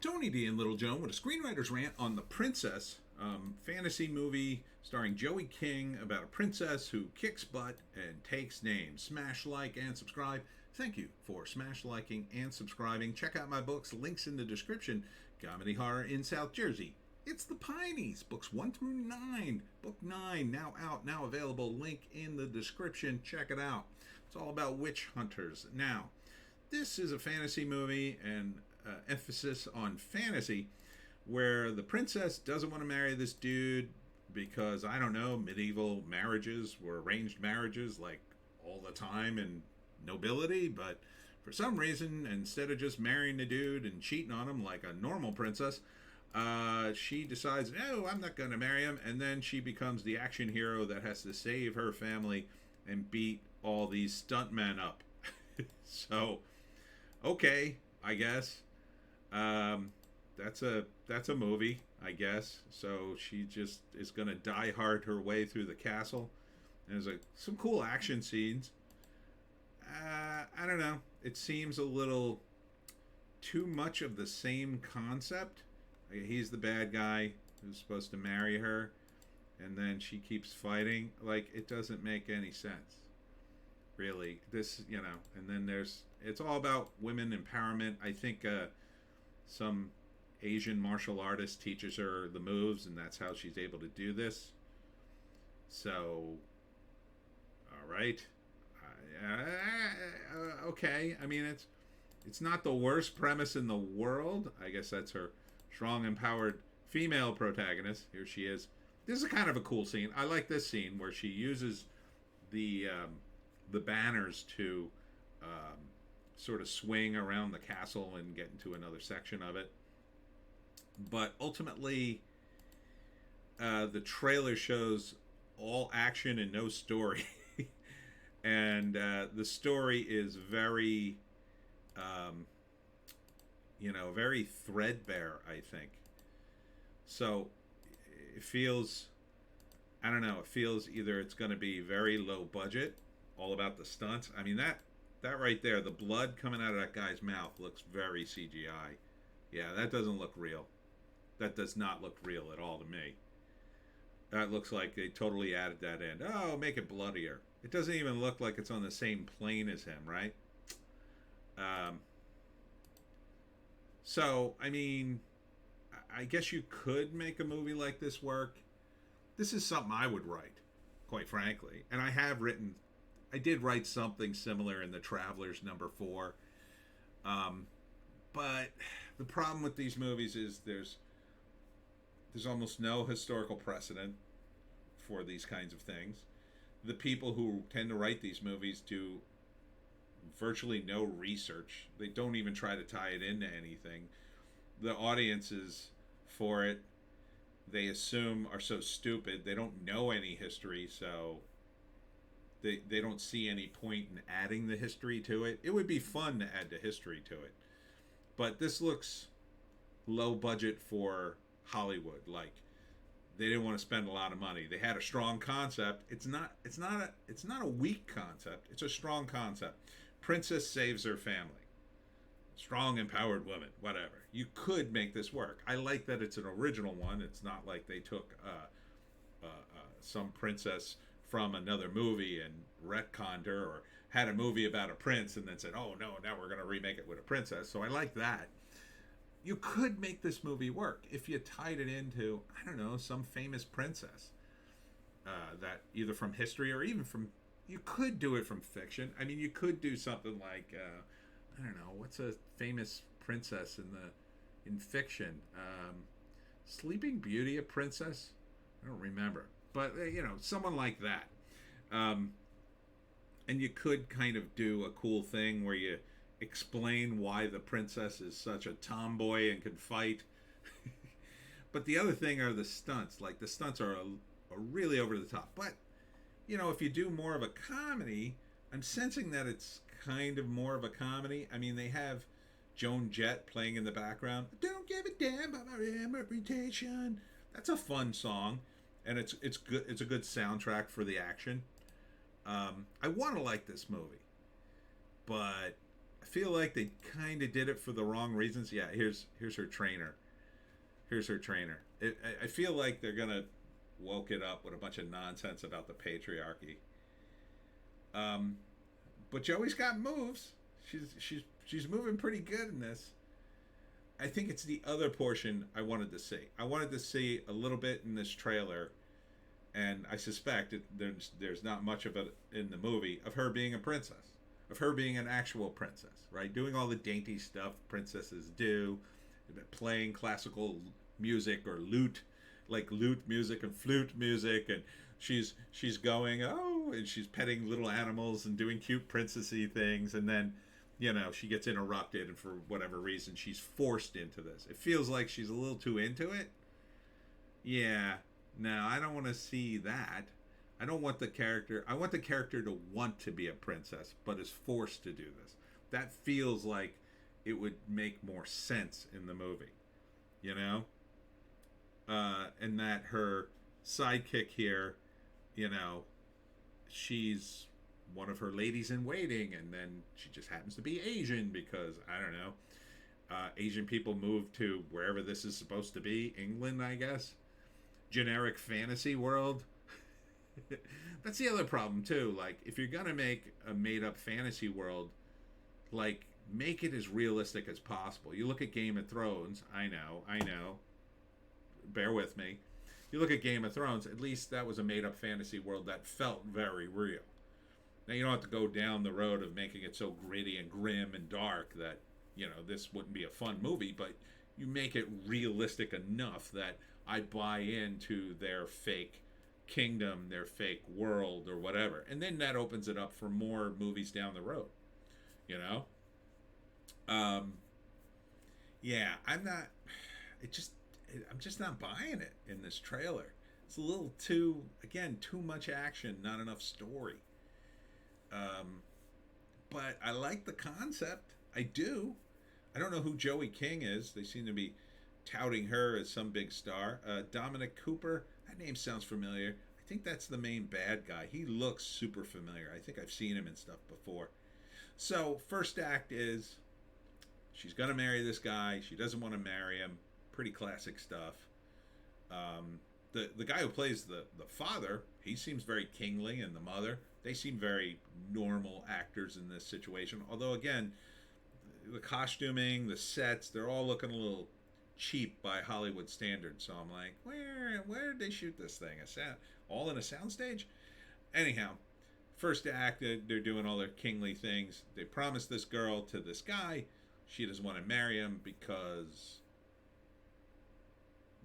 Tony D and Little Joan with a screenwriter's rant on The Princess, fantasy movie starring Joey King about a princess who kicks butt and takes names. Smash like and subscribe. Thank you for smash liking and subscribing. Check out my books, links in the description. Comedy horror in South Jersey. It's the Pineys, books 1 through 9. Book 9 now out, now available. Link in the description. Check it out. It's all about witch hunters. Now, this is a fantasy movie and emphasis on fantasy where the princess doesn't want to marry this dude because, I don't know, medieval marriages were arranged marriages like all the time in nobility, but for some reason, instead of just marrying the dude and cheating on him like a normal princess, she decides, no, I'm not going to marry him, and then she becomes the action hero that has to save her family and beat all these stuntmen up. So, okay, I guess. That's a movie, I guess. So she just is gonna die hard her way through the castle. And there's some cool action scenes. I don't know. It seems a little too much of the same concept. He's the bad guy who's supposed to marry her, and then she keeps fighting. Like, it doesn't make any sense, really. And then it's all about women empowerment. I think some Asian martial artist teaches her the moves, and that's how she's able to do this. So, all right, okay. I mean, it's not the worst premise in the world. I guess that's her strong, empowered female protagonist. Here she is. This is kind of a cool scene. I like this scene where she uses the banners to sort of swing around the castle and get into another section of it. But ultimately, the trailer shows all action and no story. And the story is very, very threadbare, I think. So it feels, I don't know, it feels either it's going to be very low budget, all about the stunts. I mean, that right there, the blood coming out of that guy's mouth looks very CGI. Yeah, that doesn't look real. That does not look real at all to me. That looks like they totally added that in. Oh, make it bloodier. It doesn't even look like it's on the same plane as him, right? So, I mean, I guess you could make a movie like this work. This is something I would write, quite frankly. And I did write something similar in The Travelers #4. But the problem with these movies is there's almost no historical precedent for these kinds of things. The people who tend to write these movies do virtually no research. They don't even try to tie it into anything. The audiences for it, they assume, are so stupid. They don't know any history, so they don't see any point in adding the history to it. It would be fun to add the history to it. But this looks low budget for Hollywood. Like, they didn't want to spend a lot of money. They had a strong concept. It's not a weak concept. It's a strong concept. Princess saves her family. Strong, empowered woman. Whatever. You could make this work. I like that it's an original one. It's not like they took some princess from another movie and retconned her, or had a movie about a prince and then said, oh no, now we're going to remake it with a princess. So I like that. You could make this movie work if you tied it into, I don't know, some famous princess that either from history or even from, you could do it from fiction. I mean, you could do something like, I don't know, what's a famous princess in fiction? Sleeping Beauty, a princess? I don't remember. But, someone like that. And you could kind of do a cool thing where you explain why the princess is such a tomboy and can fight. But the other thing are the stunts. Like, the stunts are really over the top. But, if you do more of a comedy, I'm sensing that it's kind of more of a comedy. I mean, they have Joan Jett playing in the background. Don't give a damn about my reputation. That's a fun song. And it's good. It's a good soundtrack for the action. I want to like this movie, but I feel like they kind of did it for the wrong reasons. Yeah, here's her trainer. Here's her trainer. I feel like they're gonna woke it up with a bunch of nonsense about the patriarchy. Um, but Joey's got moves. She's moving pretty good in this. I think it's the other portion I wanted to see. I wanted to see a little bit in this trailer, and I suspect there's not much of it in the movie of her being a princess, of her being an actual princess, right? Doing all the dainty stuff princesses do, playing classical music or lute, like lute music and flute music, and she's going and she's petting little animals and doing cute princessy things, and then she gets interrupted, and for whatever reason she's forced into this. It feels like she's a little too into it. Yeah, no, I don't want to see that. I don't want the character. I want the character to want to be a princess, but is forced to do this. That feels like it would make more sense in the movie, and that her sidekick here, she's one of her ladies in waiting, and then she just happens to be Asian because I don't know. Asian people move to wherever this is supposed to be, England, I guess. Generic fantasy world. That's the other problem too. Like, if you're gonna make a made-up fantasy world, like, make it as realistic as possible. You look at Game of Thrones. I know. Bear with me. You look at Game of Thrones. At least that was a made-up fantasy world that felt very real. Now, you don't have to go down the road of making it so gritty and grim and dark that, this wouldn't be a fun movie, but you make it realistic enough that I buy into their fake kingdom, their fake world, or whatever. And then that opens it up for more movies down the road, Yeah, I'm just not buying it in this trailer. It's a little too much action, not enough story. But I like the concept. I do. I don't know who Joey King is. They seem to be touting her as some big star. Dominic Cooper. That name sounds familiar. I think that's the main bad guy. He looks super familiar. I think I've seen him in stuff before. So, first act is she's going to marry this guy. She doesn't want to marry him. Pretty classic stuff. The guy who plays the father, he seems very kingly, and the mother, they seem very normal actors in this situation. Although, again, the costuming, the sets, they're all looking a little cheap by Hollywood standards. So I'm like, where did they shoot this thing? All in a soundstage? Anyhow, first act, they're doing all their kingly things. They promise this girl to this guy. She doesn't want to marry him because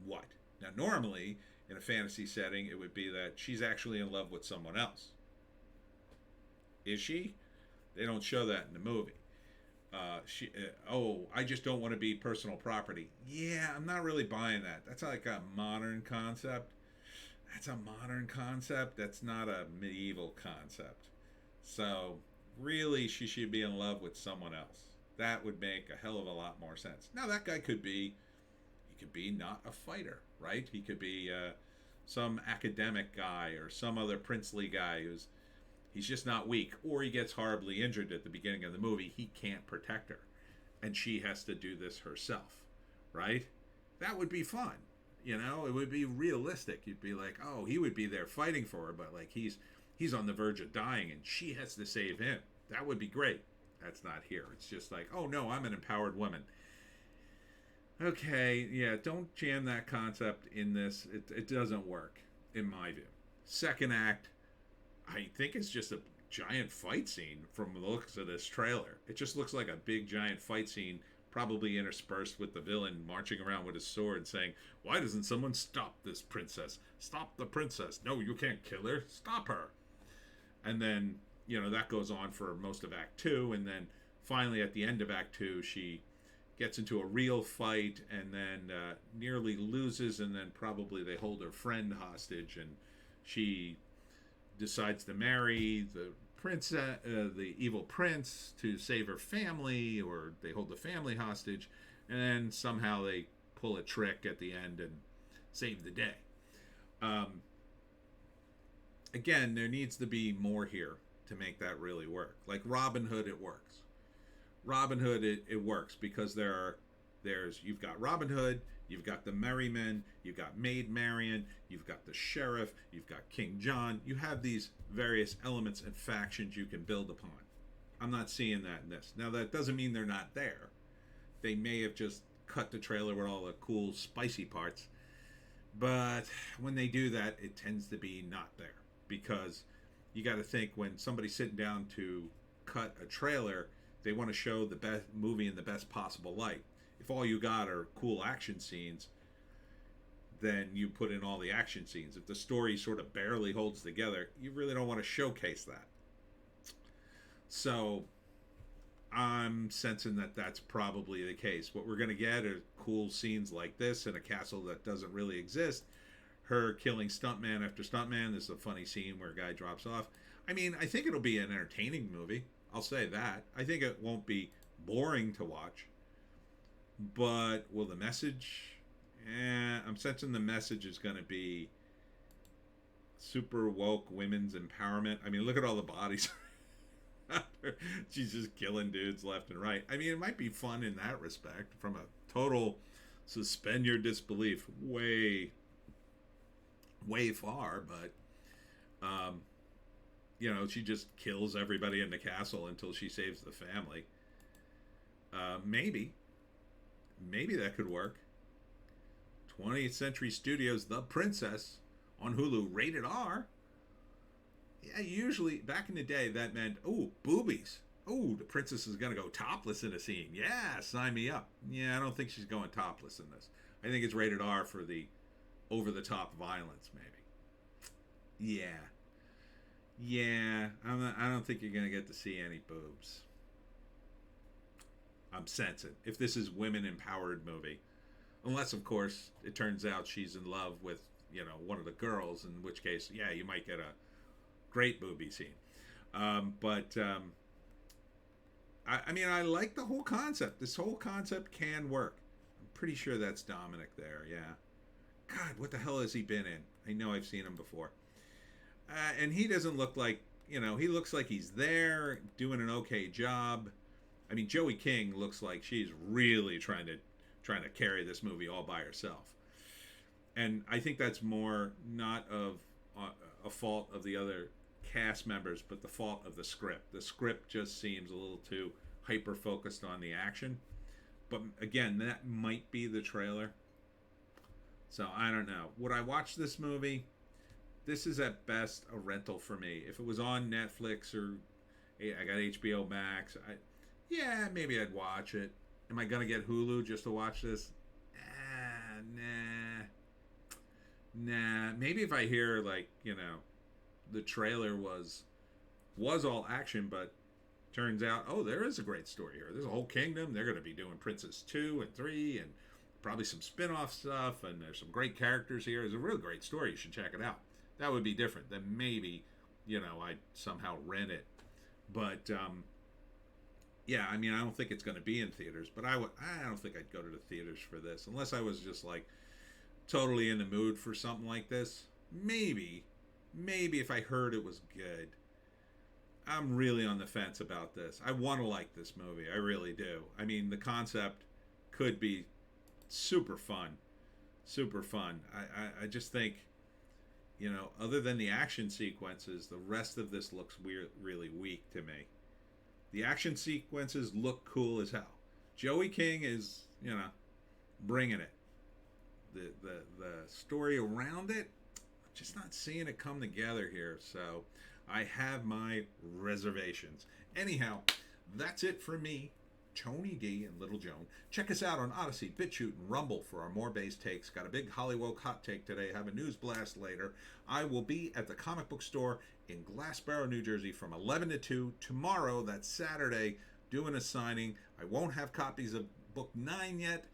what? Now, normally, in a fantasy setting, it would be that she's actually in love with someone else. Is she? They don't show that in the movie. I just don't want to be personal property. Yeah, I'm not really buying that. That's like a modern concept. That's a modern concept. That's not a medieval concept. So, really, she should be in love with someone else. That would make a hell of a lot more sense. Now, that guy could be not a fighter, right? He could be some academic guy or some other princely guy he's just not weak, or he gets horribly injured at the beginning of the movie. He can't protect her, and she has to do this herself, right? That would be fun. It would be realistic. You'd be like, oh, he would be there fighting for her, but like he's on the verge of dying, and she has to save him. That would be great. That's not here. It's just like, oh no, I'm an empowered woman. Okay, yeah, don't jam that concept in this. It doesn't work, in my view. Second act, I think it's just a giant fight scene from the looks of this trailer. It just looks like a big giant fight scene, probably interspersed with the villain marching around with his sword saying, why doesn't someone stop this princess? Stop the princess. No, you can't kill her. Stop her. And then, that goes on for most of Act 2, and then finally at the end of Act 2, she gets into a real fight and then nearly loses, and then probably they hold her friend hostage, and she decides to marry the princess, the evil prince, to save her family, or they hold the family hostage, and then somehow they pull a trick at the end and save the day. Again, there needs to be more here to make that really work. Like Robin Hood, it works. Robin Hood, it works because you've got Robin Hood, you've got the Merry Men, you've got Maid Marian, you've got the sheriff, you've got King John. You have these various elements and factions you can build upon. I'm not seeing that in this. Now that doesn't mean they're not there. They may have just cut the trailer with all the cool spicy parts, but when they do that, it tends to be not there, because you got to think, when somebody's sitting down to cut a trailer, they want to show the best movie in the best possible light. If all you got are cool action scenes, then you put in all the action scenes. If the story sort of barely holds together, you really don't want to showcase that. So I'm sensing that that's probably the case. What we're going to get are cool scenes like this in a castle that doesn't really exist. Her killing stuntman after stuntman. There's a funny scene where a guy drops off. I mean, I think it'll be an entertaining movie. I'll say that. I think it won't be boring to watch. But will the message... I'm sensing the message is going to be super woke women's empowerment. I mean, look at all the bodies. She's just killing dudes left and right. I mean, it might be fun in that respect, from a total suspend your disbelief way far, but she just kills everybody in the castle until she saves the family. Maybe that could work. 20th Century Studios' The Princess on Hulu, rated R. Yeah, usually back in the day that meant, boobies. The princess is going to go topless in a scene. Yeah, sign me up. Yeah, I don't think she's going topless in this. I think it's rated R for the over-the-top violence, maybe. Yeah. I don't think you're going to get to see any boobs. I'm sensing. If this is women-empowered movie. Unless, of course, it turns out she's in love with, one of the girls, in which case, yeah, you might get a great booby scene. I mean, I like the whole concept. This whole concept can work. I'm pretty sure that's Dominic there, yeah. God, what the hell has he been in? I know I've seen him before. And he doesn't look like, he looks like he's there, doing an okay job. I mean, Joey King looks like she's really trying to carry this movie all by herself. And I think that's more not of a fault of the other cast members, but the fault of the script. The script just seems a little too hyper-focused on the action. But again, that might be the trailer. So I don't know. Would I watch this movie? This is at best a rental for me. If it was on Netflix or I got HBO Max, maybe I'd watch it. Am I going to get Hulu just to watch this? Nah. Maybe if I hear, the trailer was all action, but turns out, there is a great story here. There's a whole kingdom. They're going to be doing Princess 2 and 3 and probably some spin-off stuff, and there's some great characters here. It's a real great story. You should check it out. That would be different than maybe, I'd somehow rent it. But, yeah, I mean, I don't think it's going to be in theaters, but I don't think I'd go to the theaters for this unless I was just totally in the mood for something like this. Maybe if I heard it was good. I'm really on the fence about this. I want to like this movie. I really do. I mean, the concept could be super fun. I just think, other than the action sequences, the rest of this looks really weak to me. The action sequences look cool as hell. Joey King is, bringing it. The story around it, I'm just not seeing it come together here. So I have my reservations. Anyhow, that's it for me, Tony D and Little Joan. Check us out on Odysee, Bitchute, and Rumble for our more base takes. Got a big Hollywoke hot take today. Have a news blast later. I will be at the comic book store in Glassboro, New Jersey from 11 to 2. Tomorrow, that's Saturday, doing a signing. I won't have copies of book 9 yet.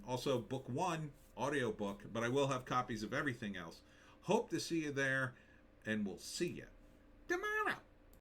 Also, book 1, audiobook, but I will have copies of everything else. Hope to see you there, and we'll see you tomorrow.